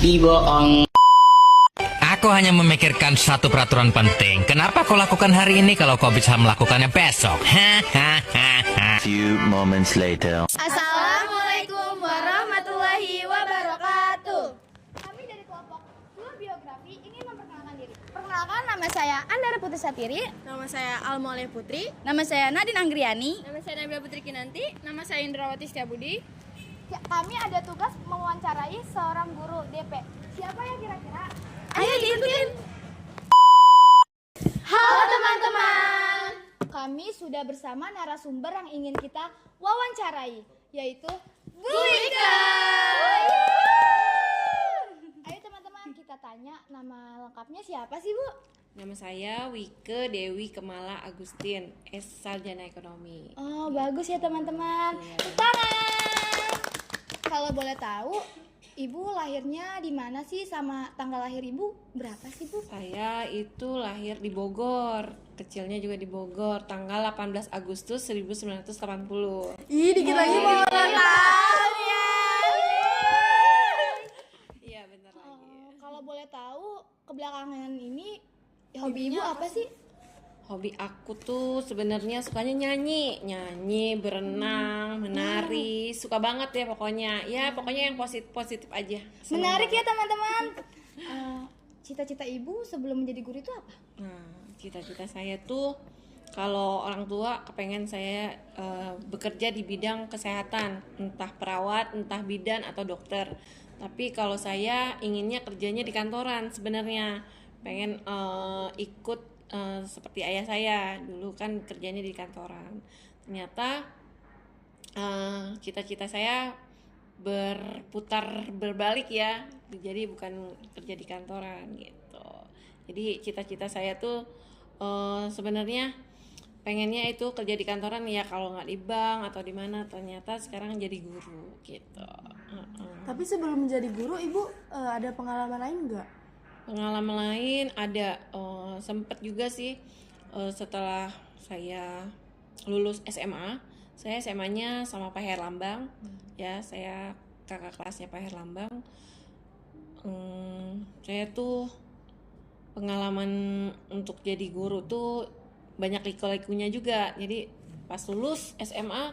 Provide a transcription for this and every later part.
Tapi bohong. Aku hanya memikirkan satu peraturan penting. Kenapa kau lakukan hari ini kalau kau bisa melakukannya besok? Few moments later. Assalamualaikum warahmatullahi wabarakatuh. Kami dari kelompok Tour Biografi ingin memperkenalkan diri. Perkenalkan, nama saya Andara Putri Satiri. Nama saya Almoleh Putri. Nama saya Nadine Anggriani. Nama saya Nabila Putri Kinanti. Nama saya Indrawati Setiabudi. Ya, kami ada tugas mewawancarai seorang guru DP. Siapa ya kira-kira? Ayo diikutin. Halo teman-teman. Kami sudah bersama narasumber yang ingin kita wawancarai, yaitu Bu Ika. Ayo teman-teman, kita tanya nama lengkapnya siapa sih, Bu? Nama saya Wike Dewi Kemala Agustin, S. Sarjana Ekonomi. Oh, bagus ya teman-teman. Iya. Tepuk tangan. Kalau boleh tahu, Ibu lahirnya di mana sih, sama tanggal lahir Ibu berapa sih, Bu? Saya itu lahir di Bogor, kecilnya juga di Bogor, tanggal 18 Agustus 1980. Ih, dikit lagi mau ulang tahun ya. Iya, benar lagi. Kalau boleh tahu, kebelakangan ini hobi Ibu apa sih? Hobi aku tuh sebenarnya sukanya nyanyi, berenang, menari, suka banget ya pokoknya. Ya, pokoknya yang positif aja. Seneng Menarik ya banget. teman-teman. Cita-cita Ibu sebelum menjadi guru itu apa? Nah, cita-cita saya tuh kalau orang tua kepengen saya bekerja di bidang kesehatan, entah perawat, entah bidan atau dokter. Tapi kalau saya inginnya kerjanya di kantoran sebenarnya, pengen ikut seperti ayah saya dulu kan kerjanya di kantoran. Ternyata cita-cita saya berputar berbalik ya, jadi bukan kerja di kantoran gitu. Jadi cita-cita saya tuh sebenarnya pengennya itu kerja di kantoran ya, kalau nggak di bank atau di mana. Ternyata sekarang jadi guru gitu. Tapi sebelum menjadi guru, Ibu ada pengalaman lain nggak? Pengalaman lain ada, sempet juga sih setelah saya lulus SMA, saya SMA-nya sama Pak Herlambang, ya saya kakak kelasnya Pak Herlambang. Saya tuh pengalaman untuk jadi guru tuh banyak liku-likunya juga. Jadi pas lulus SMA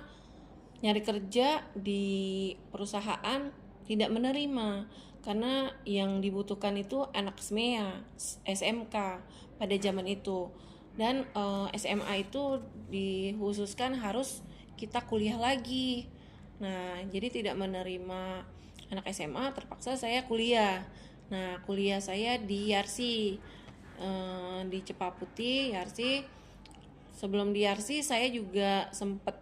nyari kerja di perusahaan tidak menerima, karena yang dibutuhkan itu anak SMEA, SMK pada zaman itu. Dan SMA itu dikhususkan harus kita kuliah lagi. Nah, jadi tidak menerima anak SMA, terpaksa saya kuliah. Nah, kuliah saya di Yarsi, di Cepaputih, Yarsi. Sebelum di Yarsi saya juga sempat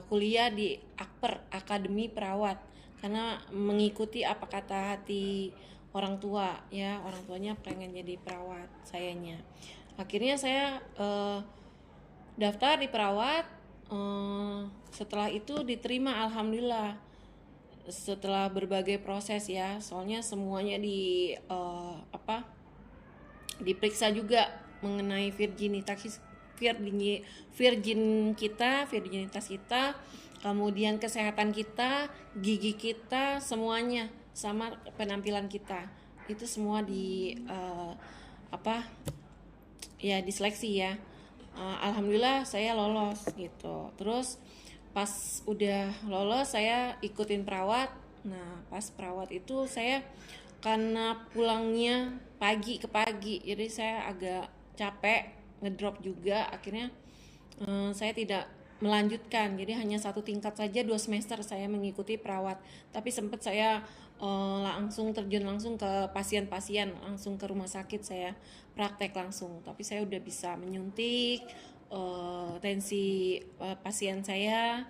kuliah di Akper, Akademi Perawat, karena mengikuti apa kata hati orang tua ya, orang tuanya pengen jadi perawat sayanya. Akhirnya saya daftar di perawat, setelah itu diterima alhamdulillah, setelah berbagai proses ya, soalnya semuanya diperiksa juga mengenai virginitas kita, kemudian kesehatan kita, gigi kita, semuanya sama penampilan kita. Itu semua diseleksi ya. Alhamdulillah saya lolos gitu. Terus pas udah lolos saya ikutin perawat. Nah, pas perawat itu saya karena pulangnya pagi ke pagi, jadi saya agak capek, ngedrop juga. Akhirnya saya tidak melanjutkan, jadi hanya 1 tingkat saja, 2 semester saya mengikuti perawat. Tapi sempat saya terjun langsung ke pasien-pasien, langsung ke rumah sakit saya praktek langsung. Tapi saya udah bisa menyuntik tensi pasien saya,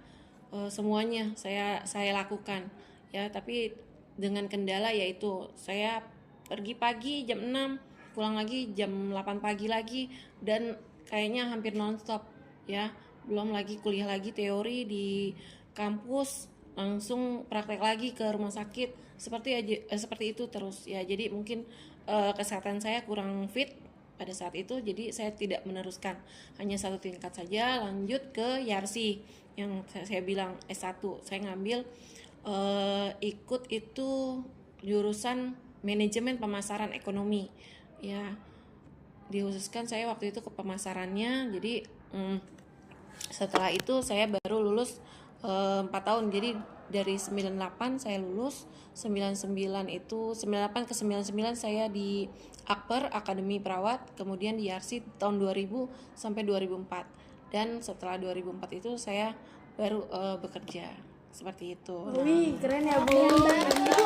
semuanya saya lakukan ya. Tapi dengan kendala yaitu saya pergi pagi jam 6, pulang lagi jam 8 pagi lagi, dan kayaknya hampir nonstop ya. Belum lagi kuliah lagi teori di kampus, langsung praktek lagi ke rumah sakit, seperti itu terus ya. Jadi mungkin kesehatan saya kurang fit pada saat itu, jadi saya tidak meneruskan, hanya 1 tingkat saja lanjut ke Yarsi yang saya bilang S1. Saya ngambil ikut itu jurusan manajemen pemasaran ekonomi. Ya, dikhususkan saya waktu itu ke pemasarannya. Jadi setelah itu saya baru lulus 4 tahun. Jadi dari 98 saya lulus, 99 itu 98 ke 99 saya di Akper Akademi Perawat, kemudian di Yarsi tahun 2000 sampai 2004. Dan setelah 2004 itu saya baru bekerja seperti itu. Wih, keren ya Bu. Ibu,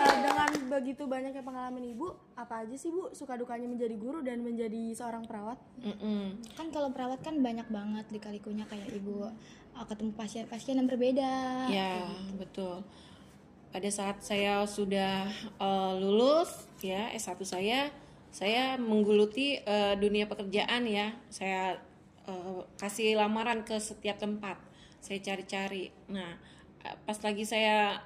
dengan begitu banyaknya pengalaman Ibu, apa aja sih Bu suka dukanya menjadi guru dan menjadi seorang perawat? Kan kalau perawat kan banyak banget lika-likunya kayak ibu ketemu pasien-pasien yang berbeda. Ya, betul. Pada saat saya sudah lulus ya S1 saya menggeluti dunia pekerjaan ya. Saya kasih lamaran ke setiap tempat. Saya cari-cari. Nah, pas lagi saya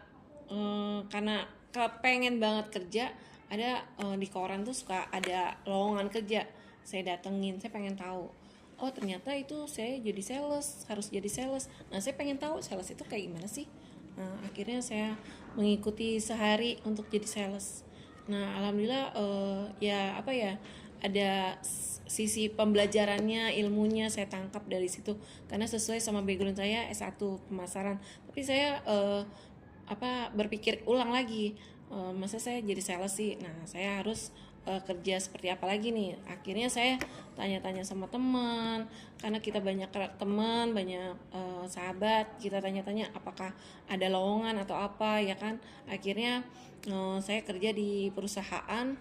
karena kepengen banget kerja, ada di koran tuh suka ada lowongan kerja. Saya datengin, saya pengen tahu. Oh, ternyata itu saya jadi sales, harus jadi sales. Nah, saya pengen tahu sales itu kayak gimana sih. Nah, akhirnya saya mengikuti sehari untuk jadi sales. Nah, alhamdulillah ya apa ya, ada sisi pembelajarannya, ilmunya saya tangkap dari situ karena sesuai sama background saya S1 pemasaran. Tapi saya berpikir ulang lagi, masa saya jadi sales sih. Nah, saya harus kerja seperti apa lagi nih. Akhirnya saya tanya-tanya sama teman, karena kita banyak teman, banyak sahabat, kita tanya-tanya apakah ada lowongan atau apa ya kan. Akhirnya saya kerja di perusahaan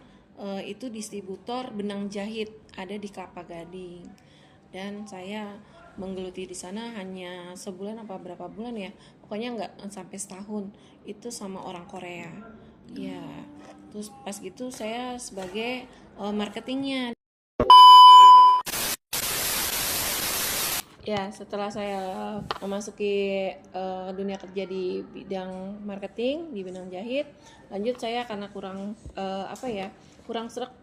itu distributor benang jahit, ada di Kelapa Gading. Dan saya menggeluti di sana hanya sebulan apa berapa bulan ya, pokoknya nggak sampai setahun. Itu sama orang Korea ya. Terus pas gitu saya sebagai marketingnya. Ya, setelah saya memasuki dunia kerja di bidang marketing, di bidang jahit, lanjut saya karena kurang srek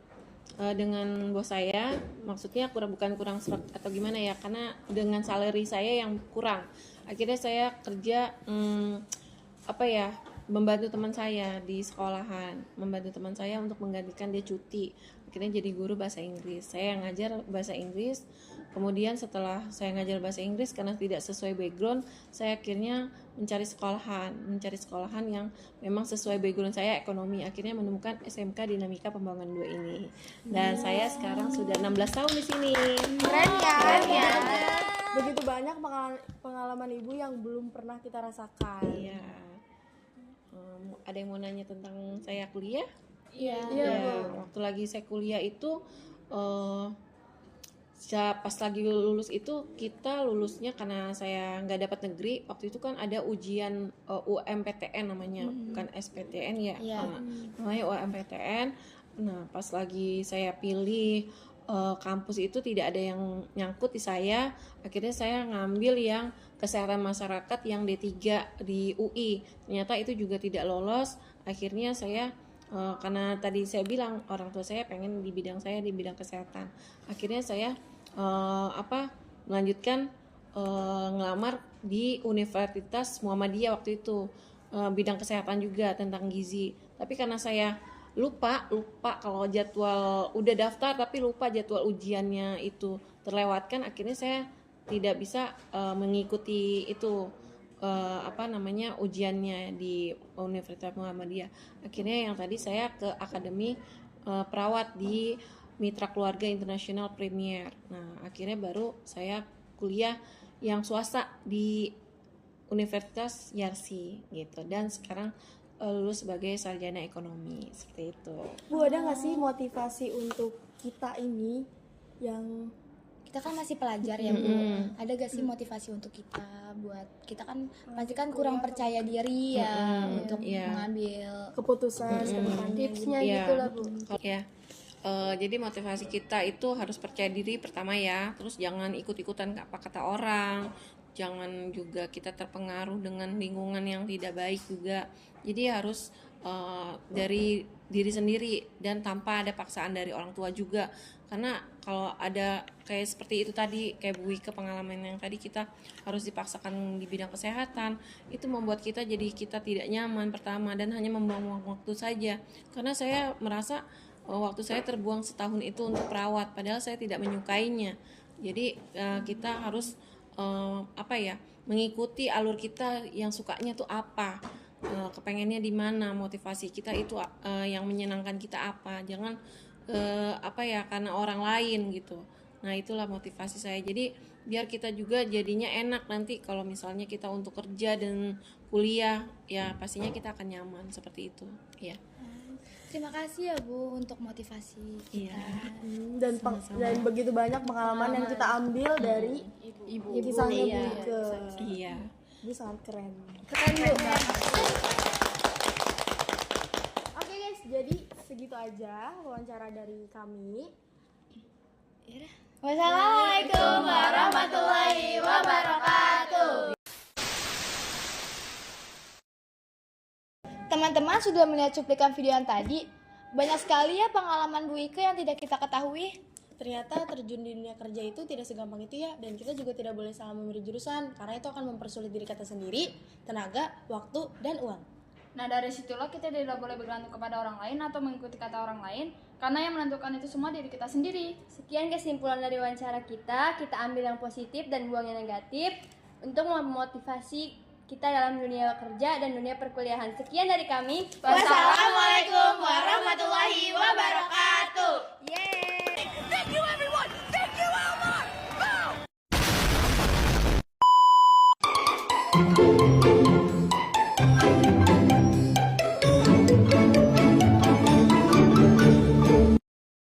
dengan bos saya. Maksudnya bukan kurang srek atau gimana ya, karena dengan salary saya yang kurang. Akhirnya saya kerja membantu teman saya di sekolahan, membantu teman saya untuk menggantikan dia cuti. Akhirnya jadi guru bahasa Inggris. Saya ngajar bahasa Inggris. Kemudian setelah saya ngajar bahasa Inggris karena tidak sesuai background, saya akhirnya mencari sekolahan yang memang sesuai background saya, ekonomi. Akhirnya menemukan SMK Dinamika Pembangunan 2 ini. Dan saya sekarang sudah 16 tahun di sini. Keren ya. Begitu banyak pengalaman Ibu yang belum pernah kita rasakan. Iya. Ada yang mau nanya tentang saya kuliah? Iya. Waktu lagi saya kuliah itu pas lagi lulus itu, kita lulusnya karena saya nggak dapat negeri. Waktu itu kan ada ujian UMPTN namanya, bukan SPTN ya. Namanya UMPTN. Nah, pas lagi saya pilih kampus itu tidak ada yang nyangkut di saya. Akhirnya saya ngambil yang kesehatan masyarakat yang D3 di UI. Ternyata itu juga tidak lolos. Akhirnya saya karena tadi saya bilang orang tua saya pengen di bidang kesehatan. Akhirnya saya melanjutkan ngelamar di Universitas Muhammadiyah waktu itu, bidang kesehatan juga tentang gizi. Tapi karena saya lupa kalau jadwal udah daftar tapi lupa jadwal ujiannya itu terlewatkan, akhirnya saya tidak bisa mengikuti itu ujiannya di Universitas Muhammadiyah. Akhirnya yang tadi saya ke Akademi Perawat di Mitra Keluarga Internasional Premier. Nah, akhirnya baru saya kuliah yang swasta di Universitas Yarsi gitu, dan sekarang lulus sebagai sarjana ekonomi seperti itu. Bu, ada nggak sih motivasi untuk kita ini yang Kita kan masih pelajar ya Bu. Ada gak sih motivasi untuk kita buat kita kan pasti kan kurang percaya diri ya untuk mengambil keputusan tipsnya Iya. gitu lah Bu. Ya. Jadi motivasi kita itu harus percaya diri pertama ya, terus jangan ikut-ikutan apa kata orang, jangan juga kita terpengaruh dengan lingkungan yang tidak baik juga. Jadi harus dari diri sendiri dan tanpa ada paksaan dari orang tua juga. Karena kalau ada kayak seperti itu tadi, kayak Bu Wike pengalaman yang tadi, kita harus dipaksakan di bidang kesehatan, itu membuat kita jadi kita tidak nyaman pertama dan hanya membuang waktu saja. Karena saya merasa waktu saya terbuang setahun itu untuk perawat, padahal saya tidak menyukainya. Jadi kita harus mengikuti alur kita yang sukanya tuh apa, kepengennya di mana, motivasi kita itu yang menyenangkan kita apa. Jangan karena orang lain gitu. Nah, itulah motivasi saya. Jadi biar kita juga jadinya enak nanti kalau misalnya kita untuk kerja dan kuliah, ya pastinya kita akan nyaman seperti itu, ya. Terima kasih ya Bu untuk motivasi kita. Iya. Dan begitu banyak pengalaman yang kita ambil dari Ibu. kisahnya Bu Iya. Wike. Iya. Bu sangat keren. Keren Bu. Oke guys, jadi segitu aja wawancara dari kami. Wassalamualaikum warahmatullahi wabarakatuh. Teman-teman sudah melihat cuplikan video yang tadi. Banyak sekali ya pengalaman Bu Wike yang tidak kita ketahui. Ternyata terjun di dunia kerja itu tidak segampang itu ya, dan kita juga tidak boleh salah memilih jurusan karena itu akan mempersulit diri kita sendiri, tenaga, waktu, dan uang. Nah, dari situlah kita tidak boleh bergantung kepada orang lain atau mengikuti kata orang lain, karena yang menentukan itu semua diri kita sendiri. Sekian kesimpulan dari wawancara kita ambil yang positif dan buang yang negatif untuk memotivasi kita dalam dunia kerja dan dunia perkuliahan. Sekian dari kami. Wassalamualaikum warahmatullahi wabarakatuh. Yeay. Thank you everyone. Thank you Elmar. Go.